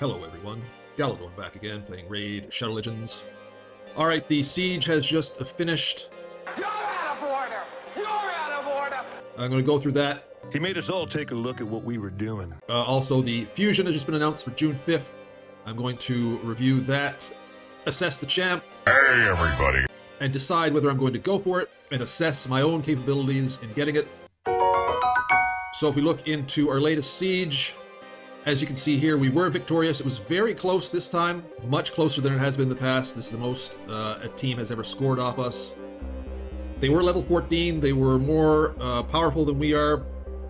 Hello everyone, Galidorn back again, playing Raid Shadow Legends. Alright, the siege has just finished. You're out of order! You're out of order! I'm going to go through that. He made us all take a look at what we were doing. Also, the fusion has just been announced for June 5th. I'm going to review that, assess the champ. Hey everybody! And decide whether I'm going to go for it, and assess my own capabilities in getting it. So if we look into our latest siege, as you can see here, we were victorious. It was very close this time, much closer than it has been in the past. This is the most a team has ever scored off us. They were level 14, they were more powerful than we are,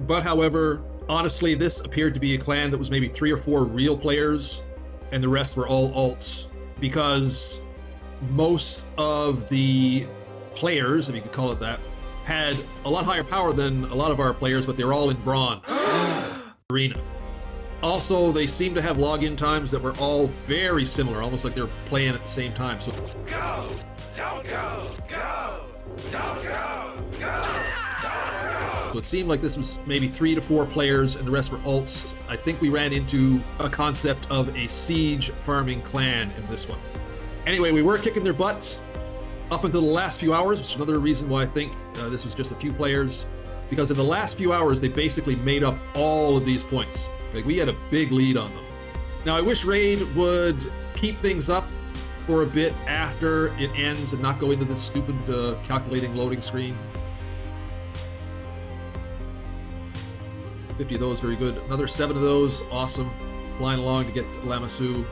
but however, honestly, this appeared to be a clan that was maybe 3 or 4 real players, and the rest were all alts, because most of the players, if you could call it that, had a lot higher power than a lot of our players, but they're all in bronze arena. Also, they seem to have login times that were all very similar, almost like they're playing at the same time. So Go! Don't go! Go! Don't go! Go! So it seemed like this was maybe 3 to 4 players and the rest were alts. I think we ran into a concept of a siege farming clan in this one. Anyway, we were kicking their butt up until the last few hours, which is another reason why I think this was just a few players. Because in the last few hours, they basically made up all of these points. Like, we had a big lead on them. Now, I wish Raid would keep things up for a bit after it ends and not go into this stupid calculating loading screen. 50 of those, very good. Another 7 of those, awesome. Flying along to get Lamassu.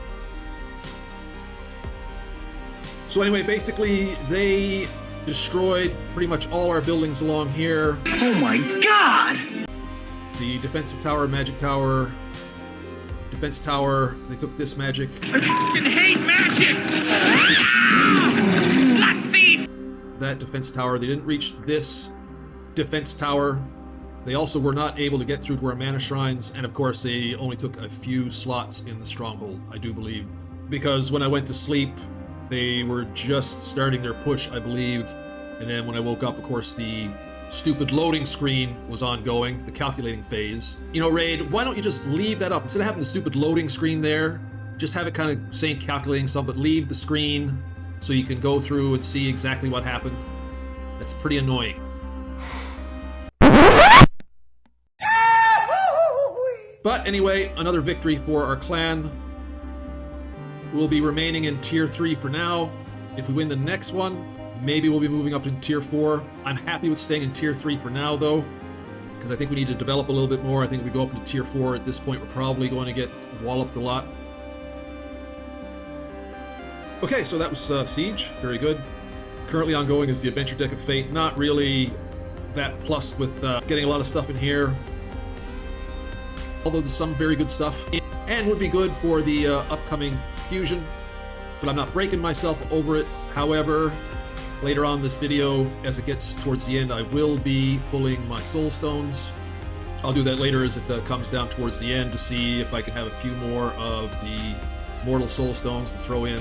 So anyway, basically, they destroyed pretty much all our buildings along here. Oh my god! The defensive tower, magic tower, defense tower, they took this magic. I fucking hate magic! Slut thief! That defense tower, they didn't reach this defense tower. They also were not able to get through to our mana shrines, and of course they only took a few slots in the stronghold, I do believe. Because when I went to sleep, they were just starting their push, I believe. And then when I woke up, of course, the stupid loading screen was ongoing, the calculating phase. You know, Raid, why don't you just leave that up? Instead of having the stupid loading screen there, just have it kind of saying calculating something, but leave the screen so you can go through and see exactly what happened. That's pretty annoying. But anyway, another victory for our clan. We'll be remaining in tier 3 for now. If we win the next one, maybe we'll be moving up in tier 4. I'm happy with staying in tier 3 for now though, because I think we need to develop a little bit more. I think if we go up into tier 4 at this point, we're probably going to get walloped a lot. Okay, so that was Siege, very good. Currently ongoing is the Adventure Deck of Fate. Not really that plussed with getting a lot of stuff in here, although there's some very good stuff, and would be good for the upcoming fusion, but I'm not breaking myself over it. However, later on in this video, as it gets towards the end, I will be pulling my Soulstones. I'll do that later as it comes down towards the end to see if I can have a few more of the Mortal Soulstones to throw in.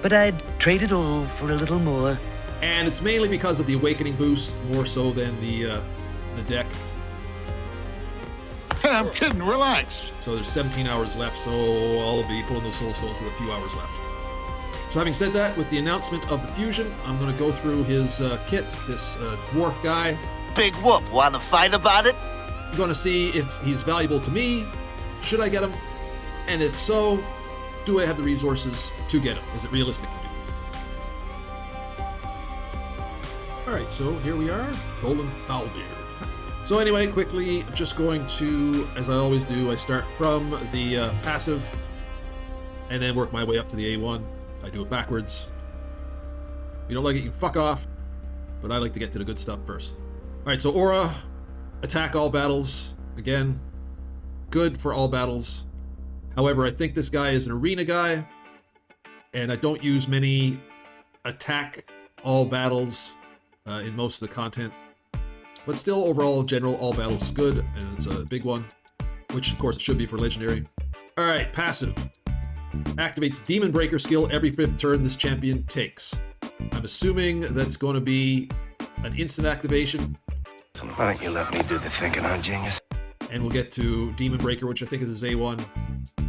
But I'd trade it all for a little more. And it's mainly because of the Awakening boost, more so than the deck. I'm kidding, relax. So there's 17 hours left, so I'll be pulling those Soulstones with a few hours left. So having said that, with the announcement of the fusion, I'm going to go through his kit, this dwarf guy. Big whoop, wanna fight about it? I'm going to see if he's valuable to me, should I get him, and if so, do I have the resources to get him? Is it realistic to me? Alright, so here we are, Tholin Foulbeard. So anyway, quickly, I'm just going to, as I always do, I start from the passive, and then work my way up to the A1. I do it backwards. If you don't like it, you can fuck off, but I like to get to the good stuff first. Alright, so Aura, attack all battles. Again, good for all battles. However, I think this guy is an arena guy, and I don't use many attack all battles in most of the content. But still, overall, general, all battles is good, and it's a big one, which of course it should be for legendary. Alright, passive. Activates Demon Breaker skill every 5th turn this champion takes. I'm assuming that's going to be an instant activation. Why don't you let me do the thinking, huh, genius? And we'll get to Demon Breaker, which I think is his A1.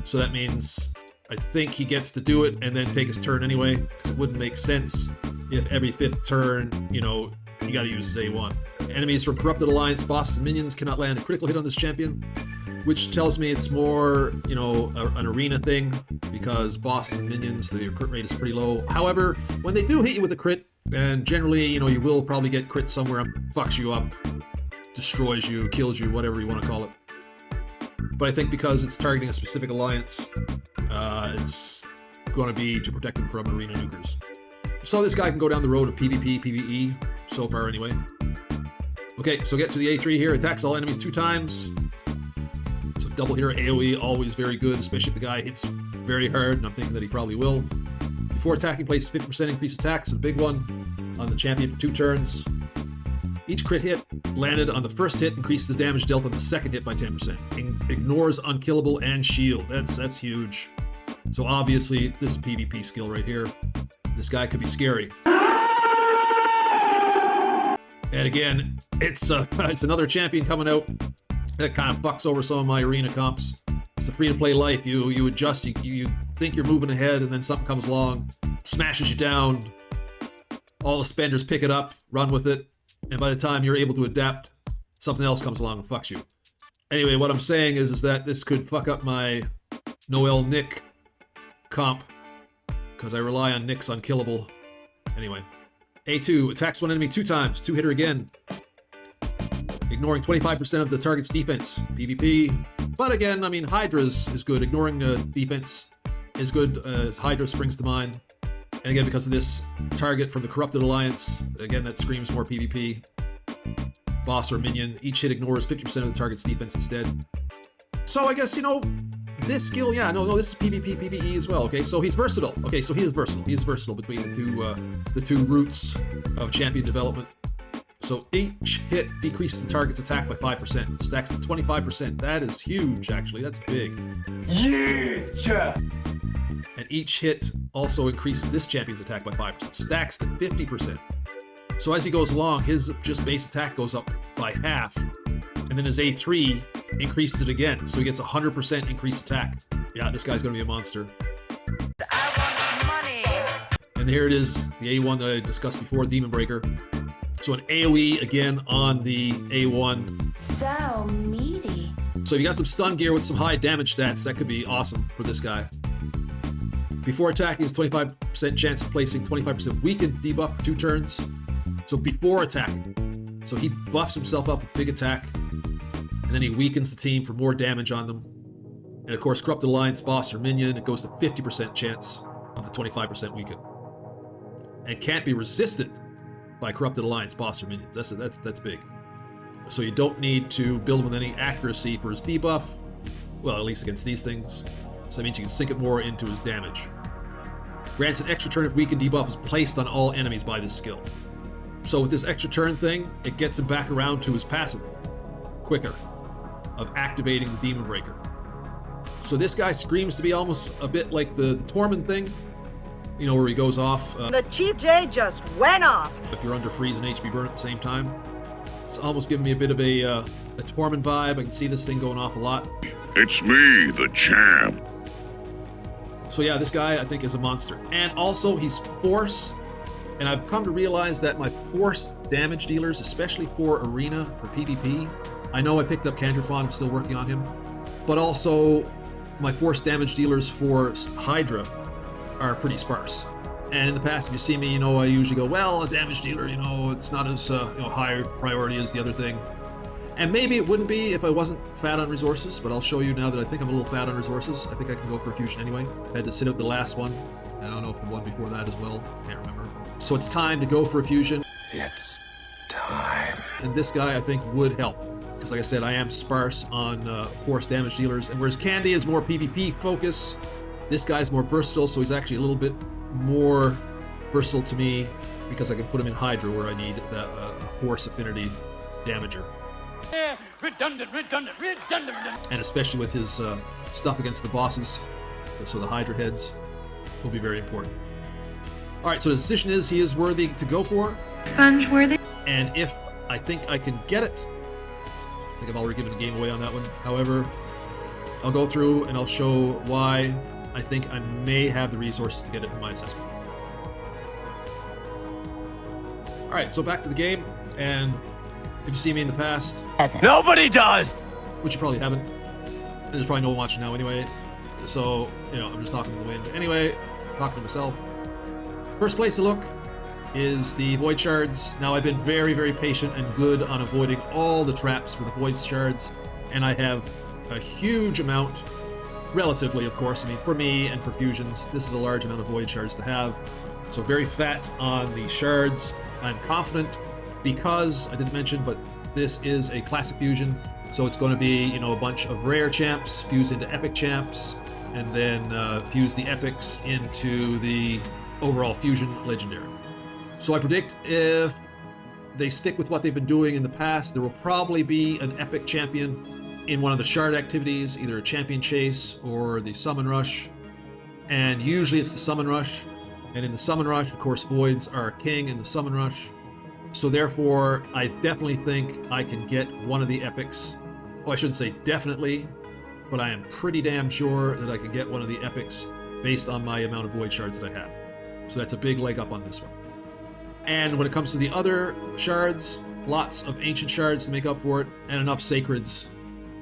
So that means I think he gets to do it and then take his turn anyway, because it wouldn't make sense if every 5th turn, you know, you gotta use his A1. Enemies from Corrupted Alliance, bosses, and minions cannot land a critical hit on this champion, which tells me it's more, you know, an arena thing, because bosses and minions, the crit rate is pretty low. However, when they do hit you with a crit, and generally, you know, you will probably get crit somewhere, fucks you up, destroys you, kills you, whatever you want to call it. But I think because it's targeting a specific alliance, it's going to be to protect them from arena nukers. So this guy can go down the road of PvP, PvE, so far anyway. Okay, so get to the A3 here, attacks all enemies 2 times. So double hero AoE, always very good, especially if the guy hits very hard, and I'm thinking that he probably will. Before attacking, places 50% increased attacks, a big one on the champion for 2 turns. Each crit hit landed on the first hit increases the damage dealt on the second hit by 10%. Ignores unkillable and shield. That's huge. So obviously, this PvP skill right here, this guy could be scary. And again, it's another champion coming out that kind of fucks over some of my arena comps. It's a free-to-play life. You adjust, you think you're moving ahead, and then something comes along, smashes you down. All the spenders pick it up, run with it, and by the time you're able to adapt, something else comes along and fucks you. Anyway, what I'm saying is that this could fuck up my Noel Nick comp, because I rely on Nick's unkillable. Anyway, A2 attacks one enemy 2 times, 2-hitter again, ignoring 25% of the target's defense. PvP. But again, I mean, Hydra's is good. Ignoring defense is good. Hydra springs to mind. And again, because of this target from the Corrupted Alliance, again, that screams more PvP. Boss or minion, each hit ignores 50% of the target's defense instead. So I guess, you know, this skill, yeah, no, this is PvP, PvE as well, okay? So he's versatile. Okay, so he is versatile. He is versatile between the two routes of champion development. So each hit decreases the target's attack by 5%. Stacks to 25%. That is huge, actually. That's big. Yeah! And each hit also increases this champion's attack by 5%. Stacks to 50%. So as he goes along, his just base attack goes up by half. And then his A3 increases it again. So he gets 100% increased attack. Yeah, this guy's going to be a monster. I want money. And here it is, the A1 that I discussed before, Demon Breaker. So an AoE again on the A1. So meaty. So if you got some stun gear with some high damage stats, that could be awesome for this guy. Before attacking, is 25% chance of placing 25% weakened debuff for 2 turns. So before attacking. So he buffs himself up with big attack, and then he weakens the team for more damage on them. And of course, Corrupted Alliance, boss or minion, it goes to 50% chance of the 25% weaken. And can't be resisted by Corrupted Alliance, boss or minions. That's big. So you don't need to build him with any accuracy for his debuff. Well, at least against these things. So that means you can sink it more into his damage. Grants an extra turn if weakened debuff is placed on all enemies by this skill. So with this extra turn thing, it gets him back around to his passive quicker of activating the Demon Breaker. So this guy screams to be almost a bit like the Tormund thing, you know, where he goes off. The Chief J just went off. If you're under freeze and HP burn at the same time. It's almost giving me a bit of a Tormund vibe. I can see this thing going off a lot. It's me, the champ. So yeah, this guy I think is a monster. And also he's force. And I've come to realize that my force damage dealers, especially for arena, for PvP, I know I picked up Cantrifon, I'm still working on him, but also my force damage dealers for Hydra are pretty sparse. And in the past, if you see me, you know, I usually go, well, a damage dealer, you know, it's not as high priority as the other thing. And maybe it wouldn't be if I wasn't fat on resources, but I'll show you now that I think I'm a little fat on resources. I think I can go for a fusion anyway. I had to sit out the last one. I don't know if the one before that as well. Can't remember. So it's time to go for a fusion. It's time. And this guy, I think, would help. Because like I said, I am sparse on force damage dealers. And whereas Candy is more PvP focus, this guy's more versatile, so he's actually a little bit more versatile to me because I can put him in Hydra where I need the force affinity damager. Redundant. And especially with his stuff against the bosses, so the Hydra heads, will be very important. Alright, so the decision is he is worthy to go for. Sponge worthy. And if I think I can get it, I think I've already given the game away on that one. However, I'll go through and I'll show why I think I may have the resources to get it in my assessment. Alright, so back to the game, and if you see me in the past, Nobody does! which you probably haven't, there's probably no one watching now anyway, so, you know, I'm just talking to the wind. Anyway, talking to myself. First place to look is the Void Shards. Now, I've been very, very patient and good on avoiding all the traps for the Void Shards, and I have a huge amount, relatively, of course. I mean, for me and for fusions, this is a large amount of Void Shards to have. So very fat on the shards. I'm confident because, I didn't mention, but this is a classic fusion. So it's going to be, you know, a bunch of rare champs fused into epic champs, and then fuse the epics into the overall fusion legendary. So I predict if they stick with what they've been doing in the past, there will probably be an epic champion in one of the shard activities, either a champion chase or the summon rush. And usually it's the summon rush. And in the summon rush, of course, voids are king in the summon rush. So therefore, I definitely think I can get one of the epics. Oh, I shouldn't say definitely, but I am pretty damn sure that I can get one of the epics based on my amount of void shards that I have. So that's a big leg up on this one. And when it comes to the other shards, lots of ancient shards to make up for it, and enough sacreds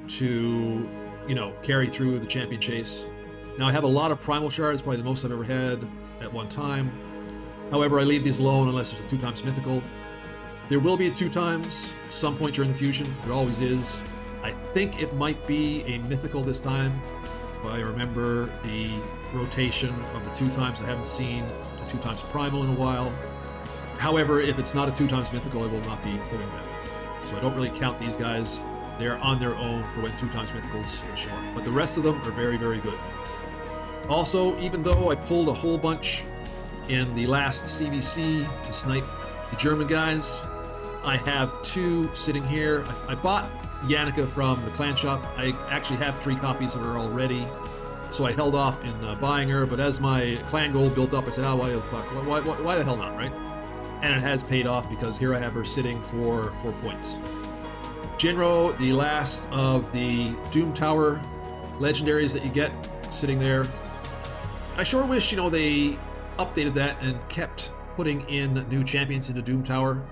to, you know, carry through the champion chase. Now I have a lot of primal shards, probably the most I've ever had at one time. However, I leave these alone unless there's a 2x mythical. There will be a 2x some point during the fusion. There always is. I think it might be a mythical this time. If I remember the rotation of the 2x, I haven't seen a 2x primal in a while. However, if it's not a 2x mythical, I will not be pulling them. So I don't really count these guys. They're on their own for when 2x mythicals show up. But the rest of them are very, very good. Also, even though I pulled a whole bunch in the last CVC to snipe the German guys, I have 2 sitting here. I bought Yannicka from the clan shop. I actually have 3 copies of her already, so I held off in buying her, but as my clan gold built up, I said, oh, why the hell not, right? And it has paid off because here I have her sitting for 4 points. Jinro, the last of the Doom Tower legendaries that you get, sitting there. I sure wish, you know, they updated that and kept putting in new champions into Doom Tower,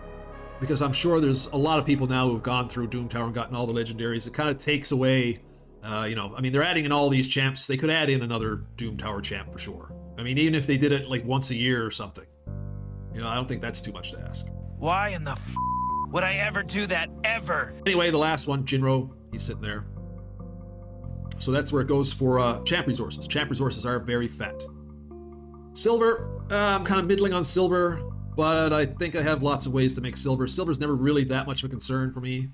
because I'm sure there's a lot of people now who've gone through Doom Tower and gotten all the legendaries. It kind of takes away, you know, I mean, they're adding in all these champs. They could add in another Doom Tower champ for sure. I mean, even if they did it like once a year or something. You know, I don't think that's too much to ask. Why in the f would I ever do that, ever? Anyway, the last one, Jinro, he's sitting there. So that's where it goes for champ resources. Champ resources are very fat. Silver, I'm kind of middling on silver, but I think I have lots of ways to make silver. Silver's never really that much of a concern for me.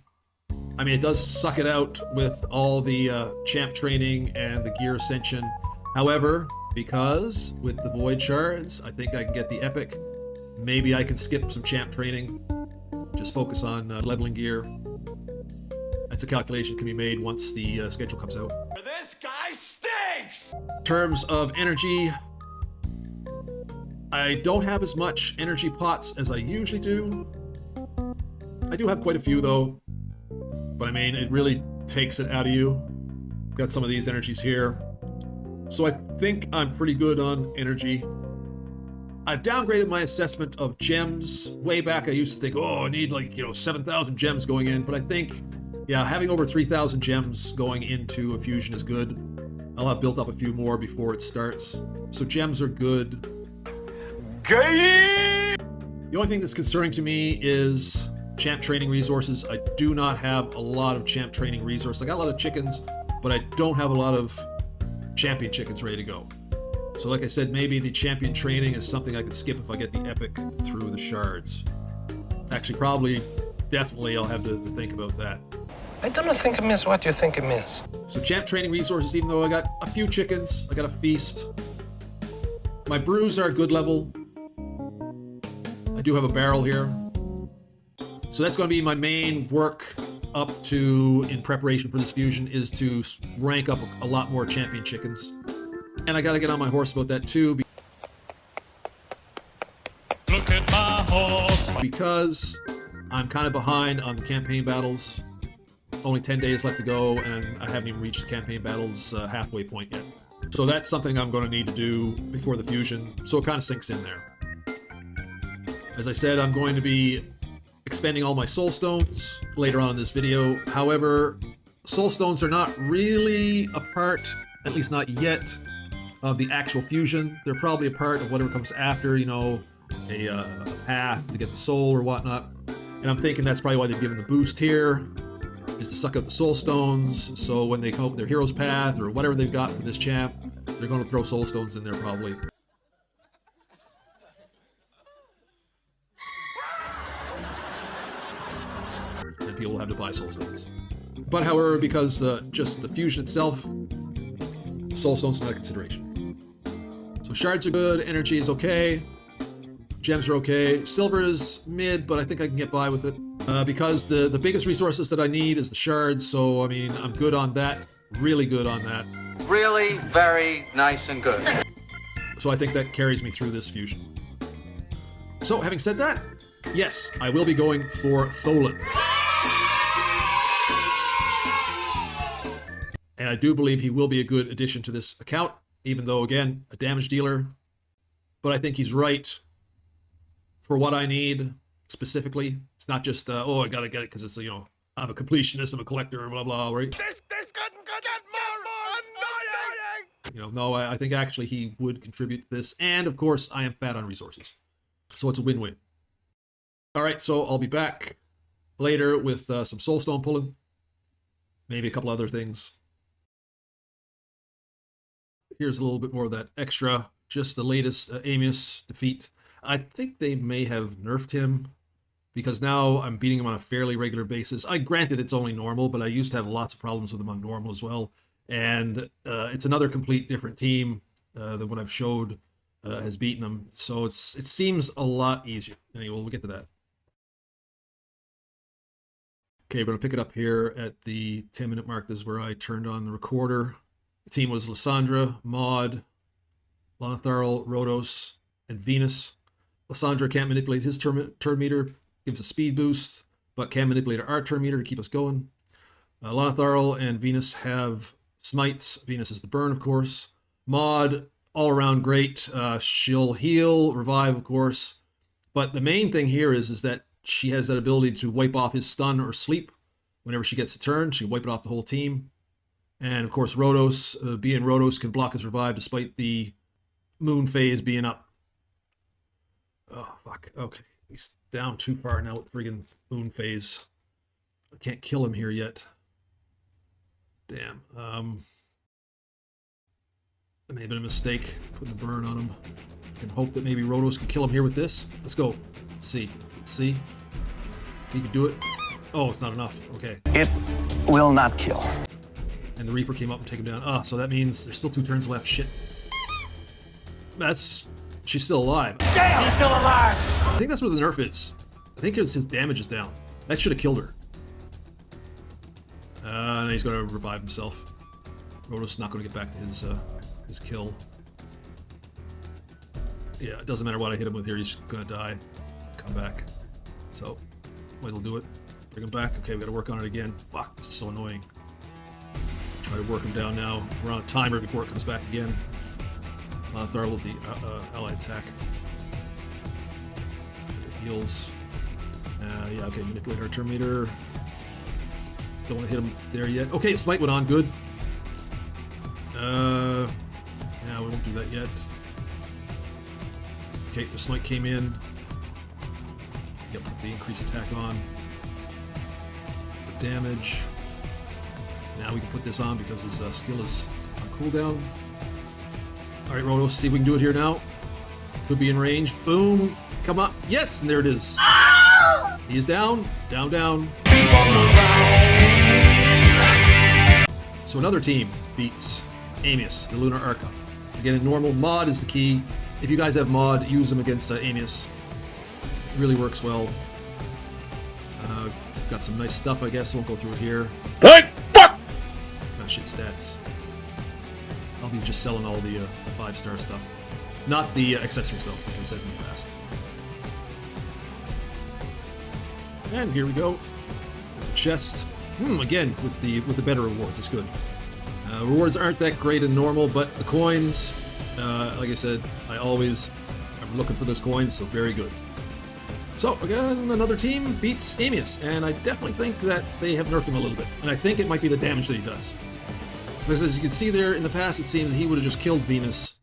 I mean, it does suck it out with all the champ training and the gear ascension. However, because with the void shards, I think I can get the epic. Maybe I can skip some champ training. Just focus on leveling gear. That's a calculation can be made once the schedule comes out. This guy stinks! In terms of energy, I don't have as much energy pots as I usually do. I do have quite a few though, but I mean, it really takes it out of you. Got some of these energies here. So I think I'm pretty good on energy. I've downgraded my assessment of gems. Way back I used to think, oh, I need like, you know, 7,000 gems going in, but I think, yeah, having over 3,000 gems going into a fusion is good. I'll have built up a few more before it starts. So gems are good. The only thing that's concerning to me is champ training resources. I do not have a lot of champ training resources. I got a lot of chickens, but I don't have a lot of champion chickens ready to go. So like I said, maybe the champion training is something I could skip if I get the epic through the shards. Actually, probably, definitely I'll have to think about that. I don't think it means what you think it means. So champ training resources, even though I got a few chickens, I got a feast. My brews are good level. I do have a barrel here. So that's going to be my main work up to, in preparation for this fusion, is to rank up a lot more champion chickens. And I got to get on my horse about that too. Look at my horse. Because I'm kind of behind on the campaign battles. only 10 days left to go, and I haven't even reached the campaign battle's halfway point yet. So that's something I'm going to need to do before the fusion, so it kind of sinks in there. As I said, I'm going to be expending all my Soulstones later on in this video. However, Soulstones are not really a part, at least not yet, of the actual fusion. They're probably a part of whatever comes after, you know, a path to get the soul or whatnot. And I'm thinking that's probably why they've given the boost here, is to suck up the Soulstones, so when they come up with their hero's path or whatever they've got for this champ, they're going to throw Soulstones in there probably. And people will have to buy Soulstones. But however, because just the fusion itself, Soulstones are not a consideration. So shards are good, energy is okay, gems are okay, silver is mid, but I think I can get by with it. Because the biggest resources that I need is the shards, so I mean, I'm good on that, really good on that. Really very nice and good. So I think that carries me through this fusion. So having said that, yes, I will be going for Tholin. And I do believe he will be a good addition to this account, even though, again, a damage dealer. But I think he's right for what I need specifically. It's not just, oh, I gotta get it because it's, you know, I'm a completionist, I'm a collector, blah, blah, right? This couldn't get more annoying! You know, no, I think actually he would contribute to this. And, of course, I am fat on resources. So it's a win-win. All right, so I'll be back later with some Soulstone pulling. Maybe a couple other things. Here's a little bit more of that extra, just the latest Amius defeat. I think they may have nerfed him because now I'm beating him on a fairly regular basis. Granted, it's only normal, but I used to have lots of problems with him on normal as well. And it's another complete different team than what I've showed has beaten him. So it seems a lot easier. Anyway, we'll get to that. Okay, we're going to pick it up here at the 10-minute mark. This is where I turned on the recorder. The team was Lysandra, Maud, Lonatharl, Rhodos, and Venus. Lysandra can't manipulate his turn meter, gives a speed boost, but can manipulate our turn meter to keep us going. Lonatharl and Venus have smites. Venus is the burn, of course. Maud, all around great. She'll heal, revive, of course. But the main thing here is that she has that ability to wipe off his stun or sleep. Whenever she gets a turn, she can wipe it off the whole team. And of course, Rhodos, being Rhodos, can block his revive despite the moon phase being up. Oh, fuck. Okay. He's down too far now with friggin' moon phase. I can't kill him here yet. Damn. I may have been a mistake putting the burn on him. I can hope that maybe Rhodos can kill him here with this. Let's go. Let's see. Let's see. He can do it. Oh, it's not enough. Okay. It will not kill. And the Reaper came up and take him down. Ah, so that means there's still 2 turns left. Shit. She's still alive. Damn! He's still alive! I think that's what the nerf is. I think his damage is down. That should have killed her. And he's going to revive himself. Rhodos is not going to get back to his kill. Yeah, it doesn't matter what I hit him with here. He's going to die. Come back. So, might as well do it. Bring him back. Okay, we got to work on it again. Fuck, this is so annoying. Try to work him down now. We're on a timer before it comes back again. Throw with the ally attack. It heals. Yeah, okay, manipulate our turn meter. Don't want to hit him there yet. Okay, the smite went on, good. Yeah, we won't do that yet. Okay, the smite came in. Yep, put the increased attack on. For damage. Now we can put this on because his skill is on cooldown. Alright, Rhodos, see if we can do it here now. Could be in range. Boom! Come on. Yes! And there it is. He is down. Down, down. So another team beats Amius, the Lunar Arca. Again, in normal, Mod is the key. If you guys have Mod, use them against Amius. Really works well. Got some nice stuff, I guess. Won't go through it here. Thank fuck! Kind of shit stats. I'll be just selling all the 5-star stuff. Not the accessory stuff, like I said in the past. And here we go. The chest. Again, with the better rewards, it's good. Rewards aren't that great in normal, but the coins, like I said, I'm looking for those coins, so very good. So again, another team beats Amius, and I definitely think that they have nerfed him a little bit, and I think it might be the damage that he does. Because as you can see there, in the past it seems that he would have just killed Venus,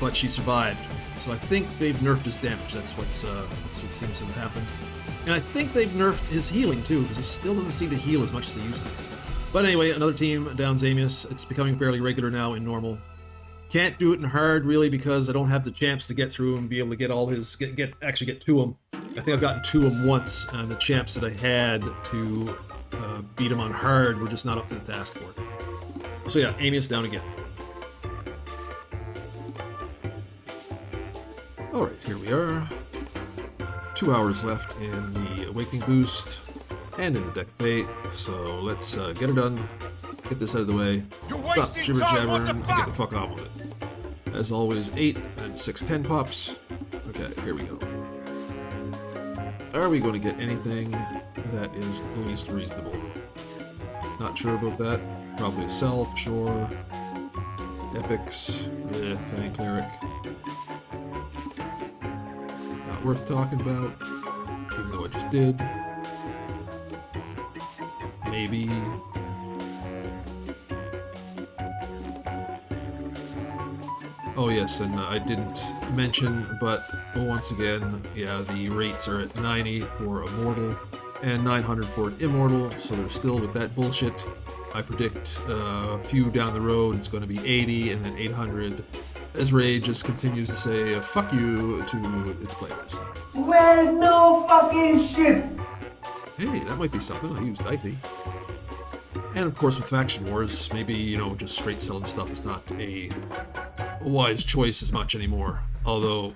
but she survived. So I think they've nerfed his damage. That's what seems to have happened. And I think they've nerfed his healing too, because he still doesn't seem to heal as much as he used to. But anyway, another team downs Amius. It's becoming fairly regular now in normal. Can't do it in hard really because I don't have the champs to get through and be able to get all his actually get to him. I think I've gotten to him once, and the champs that I had to beat him on hard were just not up to the task for it. So yeah, Amius down again. Alright, here we are. 2 hours left in the Awakening Boost and in the Deck of Fate, so let's get her done, get this out of the way, stop jibber-jabbering, and get the fuck on with it. As always, 8 and 6 10 pops. Okay, here we go. Are we going to get anything that is at least reasonable? Not sure about that. Probably a Cell for sure. Epics. Fang Cleric. Not worth talking about, even though I just did. Maybe. Oh yes, and I didn't mention, but once again, yeah, the rates are at 90 for Immortal and 900 for Immortal, so they're still with that bullshit. I predict a few down the road it's going to be 80 and then 800, as Rage just continues to say fuck you to its players. Well, no fucking shit! Hey, that might be something. I used Ithy. And of course with Faction Wars, maybe, you know, just straight selling stuff is not a wise choice as much anymore, although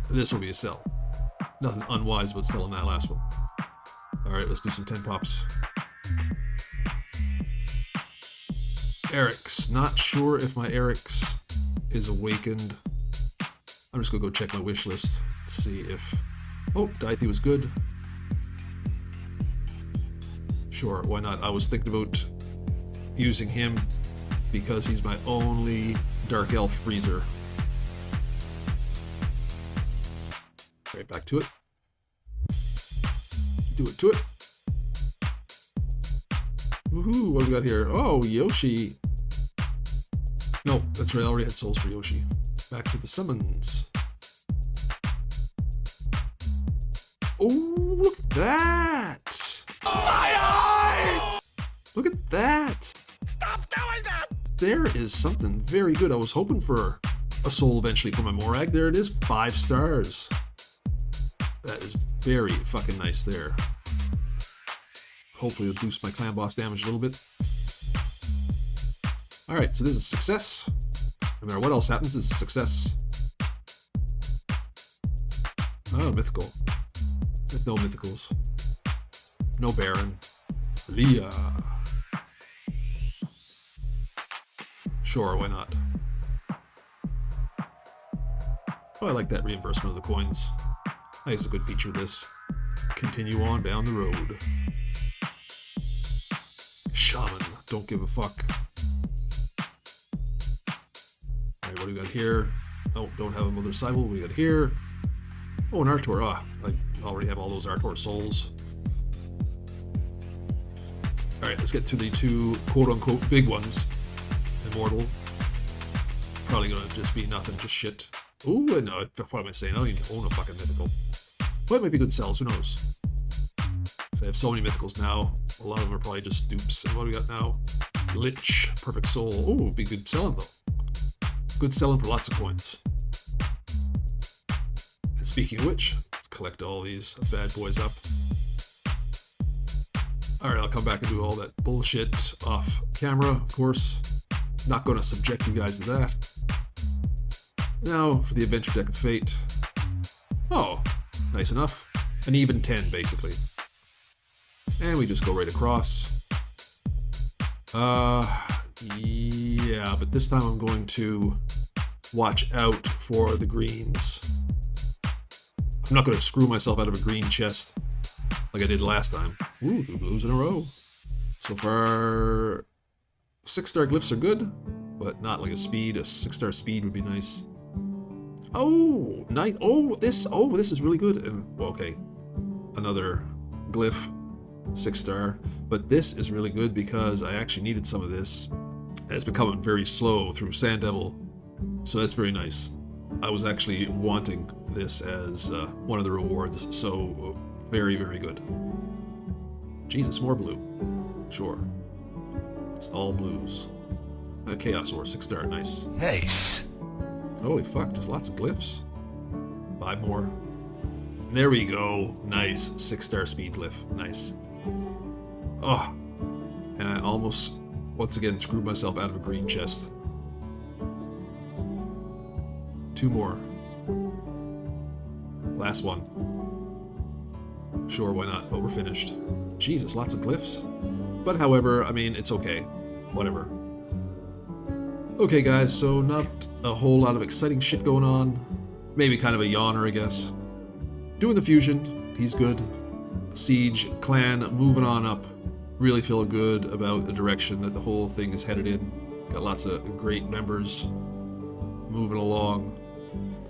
this will be a sell. Nothing unwise about selling that last one. Alright, let's do some 10 pops. Eric's. Not sure if my Eric's is awakened. I'm just gonna go check my wish list to see if... Oh, Daithy was good. Sure, why not? I was thinking about using him because he's my only Dark Elf freezer. Right back to it. Do it to it. Woohoo, what do we got here? Oh, Yoshi. No, that's right, I already had souls for Yoshi. Back to the summons. Oh, look at that! My eyes! Look at that! Stop doing that! There is something very good. I was hoping for a soul eventually for my Morag. There it is, 5 stars. That is very fucking nice there. Hopefully it'll boost my clan boss damage a little bit. Alright, so this is a success. No matter what else happens, this is a success. Oh, mythical. With no mythicals. No Baron. Flia. Sure, why not? Oh, I like that reimbursement of the coins. I think it's a good feature of this. Continue on down the road. Shaman, don't give a fuck. Alright, what do we got here? Oh, don't have a Mother Cybele. What do we got here? Oh, an Artor. Ah, I already have all those Artor souls. Alright, let's get to the 2 quote-unquote big ones. Immortal. Probably gonna just be nothing, just shit. Ooh, no, what am I saying? I don't even own a fucking mythical. But it might be good sells, who knows? So I have so many mythicals now. A lot of them are probably just dupes. And what do we got now? Lich, Perfect Soul. Ooh, it'd be good selling though. Good selling for lots of coins. And speaking of which, let's collect all these bad boys up. Alright, I'll come back and do all that bullshit off camera, of course. Not going to subject you guys to that. Now, for the Adventure Deck of Fate. Oh, nice enough. An even 10, basically. And we just go right across. Yeah, but this time I'm going to watch out for the greens. I'm not going to screw myself out of a green chest like I did last time. Ooh, 2 blues in a row. So far, 6-star glyphs are good, but not like a speed. A 6-star speed would be nice. Oh, nice. Oh, this is really good. And well, okay, another glyph, 6-star. But this is really good because I actually needed some of this. And it's becoming very slow through Sand Devil, so that's very nice. I was actually wanting this as one of the rewards, so very, very good. Jesus, more blue. Sure. Just all blues. A Chaos Ore, 6-star, nice. Nice. Holy fuck, there's lots of glyphs. 5 more. There we go. Nice. 6-star speed glyph. Nice. Oh. And I almost, once again, screwed myself out of a green chest. 2 more. Last one. Sure, why not? But we're finished. Jesus, lots of glyphs. But however, I mean, it's okay. Whatever. Okay, guys, so not a whole lot of exciting shit going on. Maybe kind of a yawner, I guess. Doing the fusion, he's good. Siege, clan, moving on up. Really feel good about the direction that the whole thing is headed in. Got lots of great members moving along.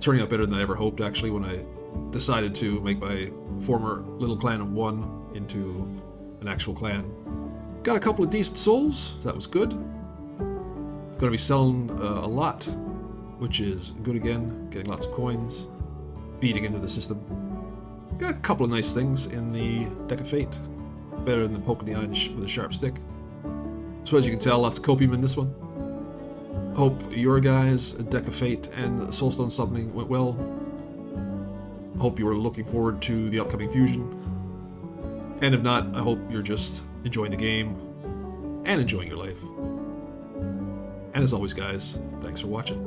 Turning out better than I ever hoped, actually, when I decided to make my former little clan of 1 into an actual clan. Got a couple of decent souls, so that was good. Gonna be selling a lot, which is good again. Getting lots of coins, feeding into the system. Got a couple of nice things in the Deck of Fate. Better than poking the eye with a sharp stick. So as you can tell, lots of copium in this one. Hope your guys' Deck of Fate and Soulstone summoning went well. Hope you are looking forward to the upcoming fusion. And if not, I hope you're just enjoying the game and enjoying your life. And as always, guys, thanks for watching.